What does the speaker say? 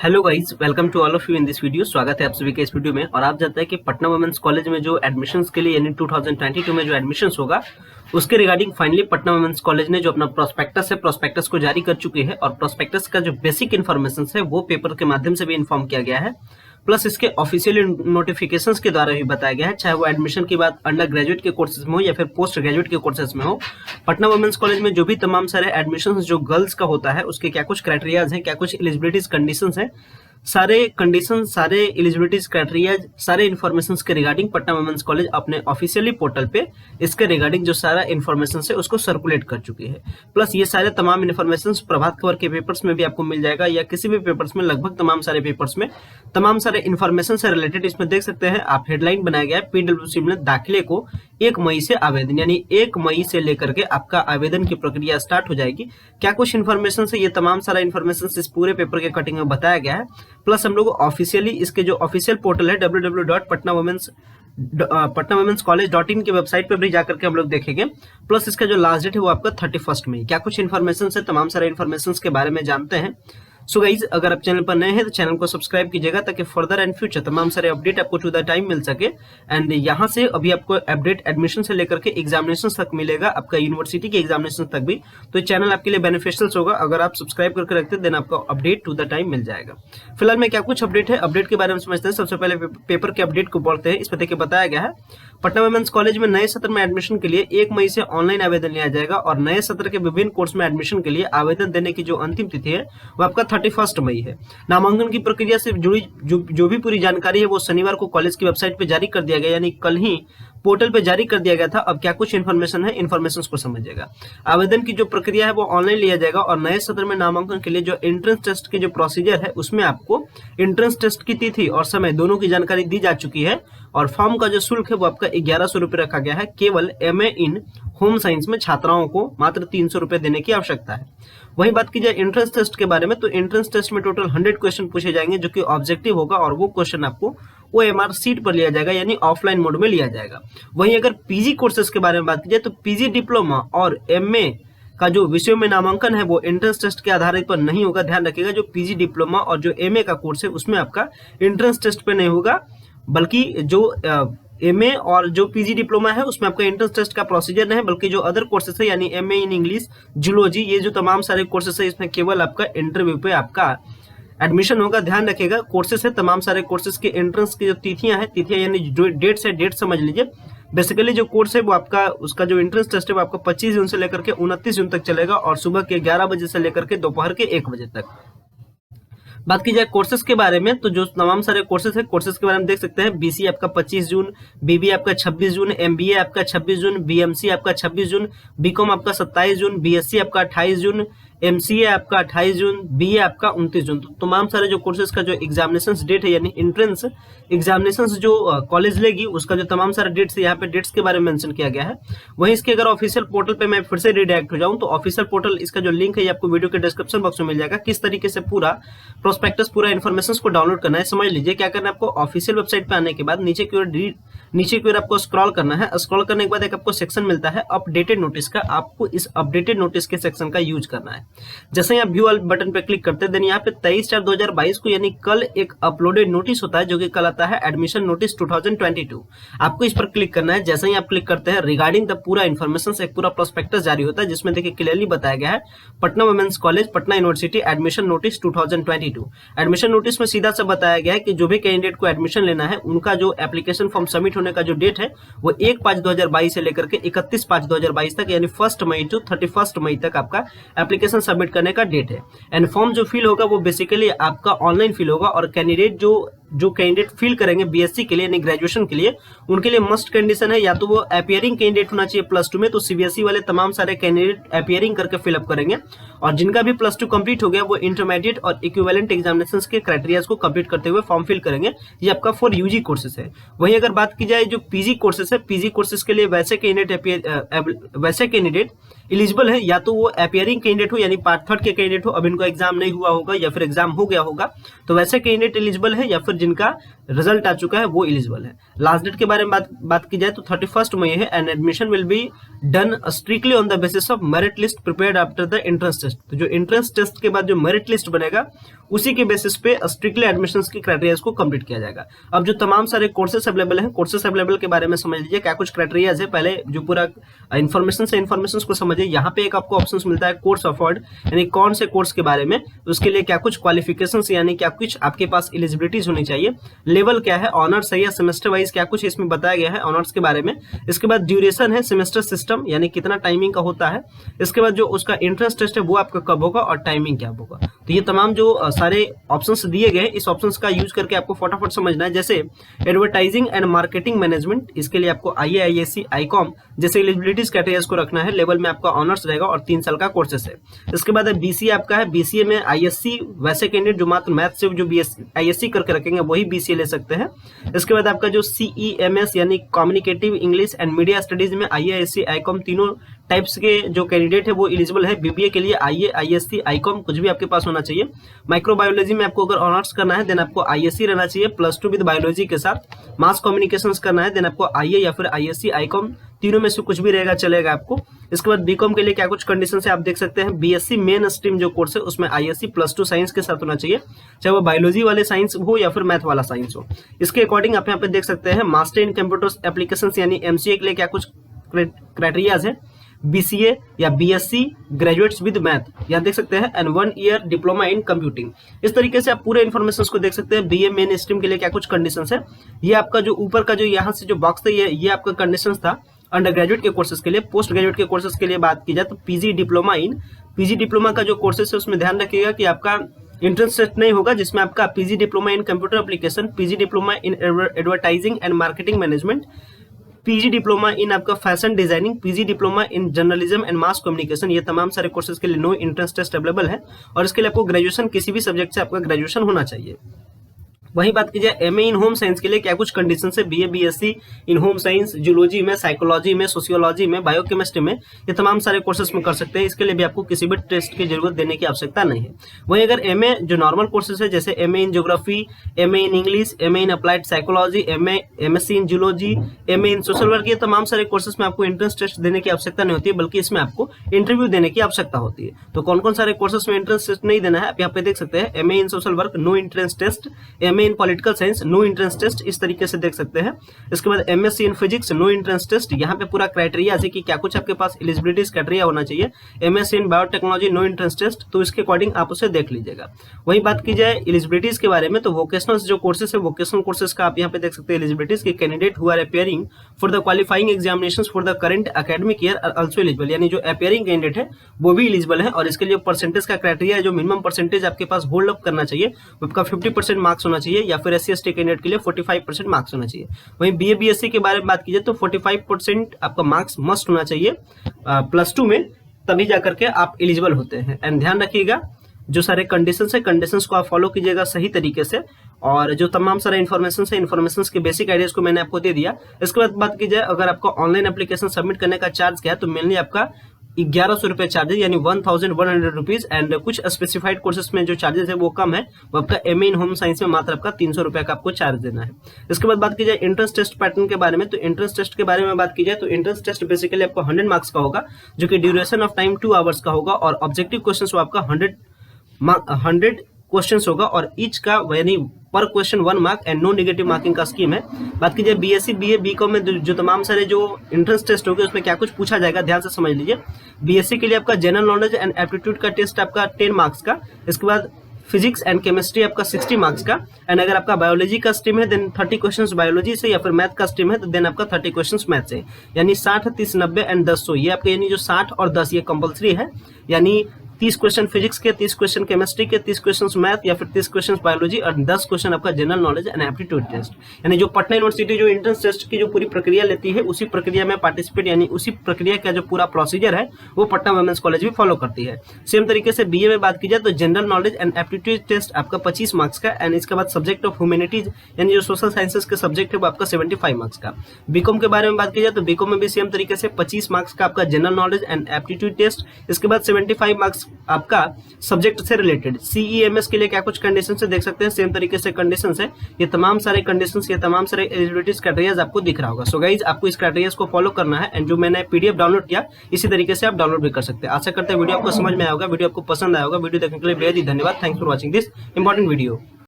Hello guys, welcome to all of you in this video. स्वागत है आप सभी का इस वीडियो में। और आप जानते हैं कि पटना वुमेन्स कॉलेज में जो एडमिशन्स के लिए यानी 2022 में जो एडमिशन्स होगा उसके regarding finally Patna women's college ने जो अपना प्रोस्पेक्टस को जारी कर चुकी है। और प्रोस्पेक्टस का जो बेसिक इन्फॉर्मेशन है वो पेपर के माध्यम से भी इन्फॉर्म किया गया है, प्लस इसके ऑफिशियल नोटिफिकेशंस के द्वारा भी बताया गया है, चाहे वो एडमिशन की बात अंडर ग्रेजुएट के कोर्सेज में हो या फिर पोस्ट ग्रेजुएट के कोर्सेज में हो। पटना वुमेन्स कॉलेज में जो भी तमाम सारे एडमिशन जो गर्ल्स का होता है उसके क्या कुछ क्राइटेरियाज हैं, क्या कुछ एलिजिबिलिटीज कंडीशंस हैं, सारे कंडीशन, सारे एलिजिबिलिटीज क्राइटेरिया, सारे इन्फॉर्मेशन के रिगार्डिंग पटना वुमेन्स कॉलेज अपने ऑफिशियली पोर्टल पे इसके रिगार्डिंग जो सारा इन्फॉर्मेशन है उसको सर्कुलेट कर चुकी है। प्लस ये सारे तमाम इन्फॉर्मेशन प्रभात खबर के पेपर्स में भी आपको मिल जाएगा, या किसी भी पेपर्स में, लगभग तमाम सारे पेपर्स में तमाम सारे इन्फॉर्मेशन से रिलेटेड इसमें देख सकते हैं आप। हेडलाइन बनाया गया है पीडब्ल्यूसी में दाखिले को 1 मई से आवेदन, यानी 1 मई से लेकर के आपका आवेदन की प्रक्रिया स्टार्ट हो जाएगी। क्या कुछ इन्फॉर्मेशन है, ये तमाम सारा इन्फॉर्मेशन इस पूरे पेपर के कटिंग में बताया गया है। प्लस हम लोग ऑफिशियली इसके जो ऑफिशियल पोर्टल है www.patnawomenscollege.in की वेबसाइट पर भी जाकर के हम लोग देखेंगे। प्लस इसका जो लास्ट डेट है वो आपका 31 मई। क्या कुछ इन्फॉर्मेशन है, तमाम सारे इन्फॉर्मेशन के बारे में जानते हैं। सो गाइज, अगर आप चैनल पर नए हैं तो चैनल को सब्सक्राइब कीजिएगा ताकि फर्दर एंड फ्यूचर तमाम सारे अपडेट आपको टू द टाइम मिल सके। एंड यहाँ से अभी आपको अपडेट एडमिशन से लेकर के एग्जामिनेशन तक मिलेगा, आपका यूनिवर्सिटी के एग्जामिनेशन तक भी। तो ये चैनल आपके लिए बेनिफिशियल होगा, अगर आप सब्सक्राइब करके रखते हैं देन आपको अपडेट टू द टाइम मिल जाएगा। फिलहाल में क्या कुछ अपडेट है, अपडेट के बारे में समझते हैं। सबसे पहले पेपर के अपडेट को बढ़ते हैं। इस पर देखिए बताया गया है पटना वुमेन्स कॉलेज में नए सत्र में एडमिशन के लिए 1 मई से ऑनलाइन आवेदन लिया जाएगा और नए सत्र के विभिन्न कोर्स में एडमिशन के लिए आवेदन देने की जो अंतिम तिथि है वो आपका 31 मई है। नामांकन की प्रक्रिया से जुड़ी जो भी पूरी जानकारी है वो शनिवार को कॉलेज की वेबसाइट पे जारी कर दिया गया, यानी कल ही पोर्टल पे जारी कर दिया गया था। अब क्या कुछ इन्फॉर्मेशन है, इन्फॉर्मेशन को समझिएगा। आवेदन की जो प्रक्रिया है वो ऑनलाइन लिया जाएगा और नए सत्र में नामांकन के लिए जो एंट्रेंस टेस्ट की जो प्रोसीजर है उसमें आपको एंट्रेंस टेस्ट की तिथि और समय दोनों की जानकारी दी जा चुकी है। और फॉर्म का जो शुल्क है वो आपका 1100 रुपये रखा गया है। केवल MA इन होम साइंस में छात्राओं को मात्र 300 रुपये देने की आवश्यकता है। वहीं बात की जाए एंट्रेंस टेस्ट के बारे में, तो एंट्रेंस टेस्ट में टोटल 100 क्वेश्चन पूछे जाएंगे जो कि ऑब्जेक्टिव होगा और वो क्वेश्चन आपको OMR सीट पर लिया जाएगा, यानी ऑफलाइन मोड में लिया जाएगा। वहीं अगर PG कोर्सेज के बारे में बात की जाए तो PG डिप्लोमा और MA का जो विषयों में नामांकन है वो एंट्रेंस टेस्ट के आधार पर नहीं होगा। ध्यान रखिएगा, जो PG डिप्लोमा और जो MA का कोर्स है उसमें आपका एंट्रेंस टेस्ट पे नहीं होगा, बल्कि जो MA और जो PG डिप्लोमा है उसमें आपका एंट्रेंस टेस्ट का प्रोसीजर नहीं है, बल्कि जो अदर कोर्सेस है यानी MA इन इंग्लिश, जूलॉजी, ये जो तमाम सारे कोर्सेस है इसमें केवल आपका इंटरव्यू पे आपका एडमिशन होगा। ध्यान रखिएगा, कोर्सेस है तमाम सारे कोर्सेस के एंट्रेंस की जो तिथियां यानी जो डेट्स है, डेट समझ लीजिए। बेसिकली जो कोर्स है वो आपका, उसका जो एंट्रेंस टेस्ट है वो आपका 25 जून से लेकर के 29 जून तक चलेगा और सुबह के 11 बजे से लेकर के दोपहर के 1 बजे तक। बात की जाए कोर्सेज के बारे में, तो जो तमाम सारे कोर्सेज है कोर्सेज के बारे में देख सकते हैं। BC आपका 25 जून, BB आपका 26 जून, MBA आपका 26 जून, BMC आपका 26 जून, BCom आपका 27 जून, BSc आपका 28 जून, MCA आपका 28 जून, BA आपका 29 जून। तो तमाम सारे जो कोर्सेज का जो एग्जामिनेशन डेट है यानी एंट्रेंस एग्जामिनेशन जो कॉलेज लेगी उसका जो तमाम सारे डेट्स है यहाँ पे डेट्स के बारे में मेंशन किया गया है। वहीं इसके अगर ऑफिशियल पोर्टल पे मैं फिर से रिडायरेक्ट हो जाऊं तो ऑफिशियल पोर्टल, इसका जो लिंक है ये आपको वीडियो के डिस्क्रिप्शन बॉक्स में मिल जाएगा। किस तरीके से पूरा प्रोस्पेक्टस, पूरा इन्फॉर्मेशन को डाउनलोड करना है समझ लीजिए। क्या करना है आपको, ऑफिशियल वेबसाइट पे आने के बाद नीचे की ओर आपको स्क्रॉल करना है। स्क्रॉल करने के बाद एक आपको सेक्शन मिलता है अपडेटेड नोटिस का। आपको इस अपडेटेड नोटिस के सेक्शन का यूज करना है। जैसे ही आप व्यू वाले बटन पे क्लिक करते हैं देन यहाँ पे 23/4/2022 को यानी कल एक अपलोडेड नोटिस होता है जो कि कल आता है एडमिशन नोटिस 2022। आपको इस पर क्लिक करना है। जैसे ही आप क्लिक करते हैं रिगार्डिंग द पूरा इन्फॉर्मेशन एक पूरा प्रोस्पेक्टस जारी होता है जिसमें देखिए क्लियरली बताया गया है Patna women's college Patna university admission notice 2022। Admission notice में सीधा सा बताया गया है कि जो भी कैंडिडेट को एडमिशन लेना है उनका जो एप्लीकेशन फॉर्म सबमिट होने का जो डेट है वो 1/5/2022 से लेकर के 31/5/2022 तक, यानी 1 मई टू 31 मई तक आपका एप्लीकेशन सबमिट करने का डेट है। एंड फॉर्म जो फिल होगा वो बेसिकली आपका ऑनलाइन फिल होगा और कैंडिडेट जो कैंडिडेट फिल करेंगे BSc के लिए यानी ग्रेजुएशन के लिए, उनके लिए मस्ट कंडीशन है या तो वो अपीयरिंग कैंडिडेट होना चाहिए +2 में, तो CBSE वाले तमाम सारे कैंडिडेट अपीयरिंग करके फिलअप करेंगे। और जिनका भी +2 कंप्लीट हो गया वो इंटरमीडिएट और इक्विवेलेंट एग्जामिनेशंस के क्राइटेरियाज को कंप्लीट करते हुए फॉर्म फिल करेंगे। ये आपका फॉर UG कोर्सेस है। वहीं अगर बात की जाए जो PG कोर्सेस है, PG कोर्सेस के लिए वैसे कैंडिडेट एलिजिबल है या तो वो अपीयरिंग कैंडिडेट हो यानी पार्ट 3 के कैंडिडेट हो, अब इनको एग्जाम नहीं हुआ होगा या फिर एग्जाम हो गया होगा, तो वैसे कैंडिडेट एलिजिबल है, या फिर जिनका रिजल्ट आ चुका है वो एलिजिबल है। लास्ट डेट के बारे में बात की जाए तो 31 मई है and admission will be done strictly on the basis of merit list prepared after the entrance test. तो जो एंट्रेंस टेस्ट के बाद जो मेरिट लिस्ट बनेगा उसी के बेसिस पे स्ट्रिक्टली एडमिशंस की क्राइटेरिया को कंप्लीट किया जाएगा। अब जो तमाम सारे कोर्सेस अवेलेबल हैं, कोर्सेस अवेलेबल के बारे में समझ लीजिए क्या कुछ क्राइटेरियाज है। पहले जो पूरा इन्फॉर्मेशन को समझिए। यहाँ पे एक आपको ऑप्शन मिलता है कोर्स ऑफर्ड, यानी कौन से कोर्स के बारे में, उसके लिए क्या कुछ क्वालिफिकेशंस यानी क्या कुछ आपके पास एलिजिबिलिटीज होनी चाहिए, लेवल क्या है, ऑनर्स है या सेमेस्टर वाइज क्या कुछ इसमें बताया गया है ऑनर्स के बारे में। इसके बाद ड्यूरेशन है, सेमेस्टर सिस्टम यानी कितना टाइमिंग का होता है। इसके बाद जो उसका एंट्रेंस टेस्ट है वो आपका कब होगा और टाइमिंग क्या होगा। तो ये तमाम जो सारे ऑप्शंस दिए गए, इस ऑप्शंस का यूज करके आपको फटाफट समझना है। जैसे एडवर्टाइजिंग एंड मार्केटिंग मैनेजमेंट, इसके लिए आपको आईए, आईएससी, आईकॉम जैसे एलिजिबिलिटीज क्राइटेरिया को रखना है। लेवल में आपका ऑनर्स रहेगा और 3 साल का कोर्सेस है। इसके बाद बीसीए आपका है, बीसीए में आईएससी वैसे कैंडिडेट जो मात्र मैथ से जो आईएससी करके रखेंगे वही बीसीए ले सकते हैं। इसके बाद आपका जो सीईएमएस यानी communicative English and media studies में आईए, आईएससी, आईकॉम तीनों टाइप्स के जो कैंडिडेट है वो एलिजिबल है। बीबीए के लिए आईए, आईएससी, आईकॉम कुछ भी आपके पास होना चाहिए। माइक्रोबायोलॉजी में आपको अगर ऑनर्स करना है देन आपको आईएससी रहना चाहिए +2 विद बायोलॉजी के साथ। मास कम्युनिकेशंस करना है देन आपको आईए या फिर आईएससी, आईकॉम तीनों में से कुछ भी रहेगा चलेगा आपको। इसके बाद बीकॉम के लिए क्या कुछ कंडीशन है आप देख सकते हैं। बीएससी मेन स्ट्रीम जो कोर्स है उसमें आईएससी +2 साइंस के साथ होना चाहिए, चाहे वो बायोलॉजी वाले साइंस हो या फिर मैथ वाला साइंस हो। इसके अकॉर्डिंग आप यहाँ पे देख सकते हैं मास्टर इन कंप्यूटर एप्लीकेशंस यानी एमसीए के लिए क्या कुछ क्राइटेरियाज है। बीसीए या बीएससी ग्रेजुएट्स विद मैथ यहाँ देख सकते हैं and 1 year diploma in computing. इस तरीके से आप पूरे इन्फॉर्मेशन को देख सकते हैं। बीए मेन स्ट्रीम के लिए क्या कुछ कंडीशंस है। ये आपका जो ऊपर का जो यहाँ से जो बॉक्स था ये आपका कंडीशंस था अंडर ग्रेजुएट के कोर्सेज के लिए। पोस्ट ग्रेजुएट के कोर्सेज के लिए बात की जाए तो पीजी डिप्लोमा का जो कोर्सेज है उसमें ध्यान रखिएगा कि आपका एंट्रेंस टेस्ट नहीं होगा, जिसमें आपका PG diploma in computer application, PG diploma in advertising and marketing management, PG diploma in आपका fashion designing, PG diploma in journalism and mass communication, ये तमाम सारे कोर्सेज के लिए नो एंट्रेंस टेस्ट अवेलेबल है। और इसके लिए आपको ग्रेजुएशन किसी भी सब्जेक्ट से आपका ग्रेजुएशन होना चाहिए। वहीं बात की जाए एमए इन होम साइंस के लिए क्या कुछ कंडीशन है। BA, BSc in home science, zoology में, साइकोलॉजी में, सोशियोलॉजी में, बायोकेमिस्ट्री में, ये तमाम सारे कोर्सेज में कर सकते हैं। इसके लिए भी आपको किसी भी टेस्ट की जरूरत देने की आवश्यकता नहीं है। वहीं अगर एमए जो नॉर्मल कोर्सेज है जैसे MA in geography, MA in English, MA in applied psychology, MSc in zoology, MA in social work, ये तमाम सारे कोर्सेज में आपको एंट्रेंस टेस्ट देने की आवश्यकता नहीं होती है, बल्कि इसमें आपको इंटरव्यू देने की आवश्यकता होती है। तो कौन कौन सारे कोर्सेज में एंट्रेंस टेस्ट नहीं देना है आप यहाँ पे देख सकते हैं। MA in social work no entrance test, MA in political science no entrance test, इस तरीके से देख सकते हैं। इसके बाद MSc in physics no entrance test, यहाँ पे पूरा क्राइटेरिया है कि क्या कुछ आपके पास एलिजिबिलिटीज क्राइटेरिया होना चाहिए। MSc in biotechnology no entrance test, तो इसके अकॉर्डिंग आप उसे देख लीजिएगा। वहीं बात की जाए एलिजिबिलिटीज के बारे में तो वोकेशनल जो कोर्सेज है, वोकेशनल कोर्सेज का आप यहाँ पे देख सकते हैं एलिजिबिलिटीज की। Candidate who are appearing for the qualifying examinations for the current academic year are also eligible, यानी जो अपियरिंग कैंडिडेट है वो भी एलिजिबल है। और इसके लिए परसेंटेज का क्राइटेरिया है, जो मिनिमम परसेंटेज आपके पास होल्ड अप करना चाहिए वो आपका 50% मार्क्स होना चाहिए, या फिर SC ST कैंडिडेट के लिए 45% मार्क्स होना चाहिए। वहीं बीए बीएससी के बारे में बात की जाए तो 45% आपका मार्क्स मस्ट होना चाहिए +2 में, तभी जाकर के आप एलिजिबल होते हैं। एंड ध्यान रखिएगा जो सारे कंडीशंस है, कंडीशंस को आप फॉलो कीजिएगा सही तरीके से। और जो तमाम सारे इन्फॉर्मेशन है, इन्फॉर्मेशन के बेसिक आइडियाज को मैंने आपको दे दिया। इसके बाद बात की जाए अगर आपका ऑनलाइन एप्लीकेशन सबमिट करने का चार्ज क्या है तो मेनली आपका 1100 रुपए चार्जेस यानी 1100 रुपीज। एंड कुछ स्पेसिफाइड कोर्सेज में जो चार्जेस है वो कम है, वो आपका एमए इन होम साइंस में मात्र आपका 300 रुपए का आपको चार्ज देना है। इसके बाद बात की जाए एंट्रेंस टेस्ट पैटर्न के बारे में तो एंट्रेंस टेस्ट के बारे में बात की जाए तो एंट्रेंस टेस्ट बेसिकली आपको 100 मार्क्स का होगा, जो कि ड्यूरेशन ऑफ टाइम 2 आवर्स का होगा। और ऑब्जेक्टिव क्वेश्चन आपका 100 क्वेश्चंस होगा और ईच का यानी पर question 1 mark and no negative marking का स्कीम है। बात कीजिए बीएससी बीए बीकॉम में जो तमाम सारे जो एंट्रेंस टेस्ट होंगे उसमें क्या कुछ पूछा जाएगा ध्यान से समझ लीजिए। बीएससी के लिए आपका जनरल नॉलेज एंड एप्टीट्यूड का टेस्ट आपका 10 मार्क्स का। इसके बाद फिजिक्स एंड केमिस्ट्री आपका 60 मार्क्स का। एंड अगर आपका बायोलॉजी का स्ट्रीम है देन 30 क्वेश्चंस बायोलॉजी से, या फिर मैथ का स्ट्रीम है तो देन आपका 30 क्वेश्चंस मैथ से। यानी 60, 30, 90 एंड 10 100 ये आपके यानी जो 60 और 10 ये कंपलसरी है। यानी 30 क्वेश्चन फिजिक्स के, 30 क्वेश्चन केमिस्ट्री के, 30 क्वेश्चन मैथ या फिर 30 क्वेश्चन बायोलॉजी और 10 क्वेश्चन आपका general knowledge and aptitude test. यानी जो पटना यूनिवर्सिटी जो एंट्रेंस टेस्ट की जो पूरी प्रक्रिया लेती है उसी प्रक्रिया में पार्टिसिपेट यानी उसी प्रक्रिया का जो पूरा प्रोसीजर है वो पटना वुमेन्स कॉलेज भी फॉलो करती है। सेम तरीके से बीए में बात की जाए तो general knowledge and aptitude test आपका 25 मार्क्स का। एंड इसके बाद सब्जेक्ट ऑफ ह्यूमैनिटीज यानी जो सोशल साइंसेज के सब्जेक्ट है वो आपका 75 मार्क्स का। बीकॉम के बारे में बात की जाए तो बीकॉम में भी सेम तरीके से 25 मार्क्स का आपका general knowledge and aptitude test. इसके बाद 75 मार्क्स आपका सब्जेक्ट से रिलेटेड। CEMS के लिए क्या कुछ कंडीशन है देख सकते हैं, सेम तरीके से कंडीशन है। ये तमाम सारे कंडीशन, ये तमाम सारे एलिजिबिलिटी क्राइटेरिया आपको दिख रहा होगा। सो गाइज आपको इस क्राइटेरिया को फॉलो करना है, एंड जो मैंने PDF डाउनलोड किया इसी तरीके से आप डाउनलोड भी कर सकते हैं। आशा करते हैं वीडियो आपको समझ में आया होगा, वीडियो आपको पसंद आया होगा। वीडियो देखने के लिए बेहद ही धन्यवाद। Thanks for watching this important video.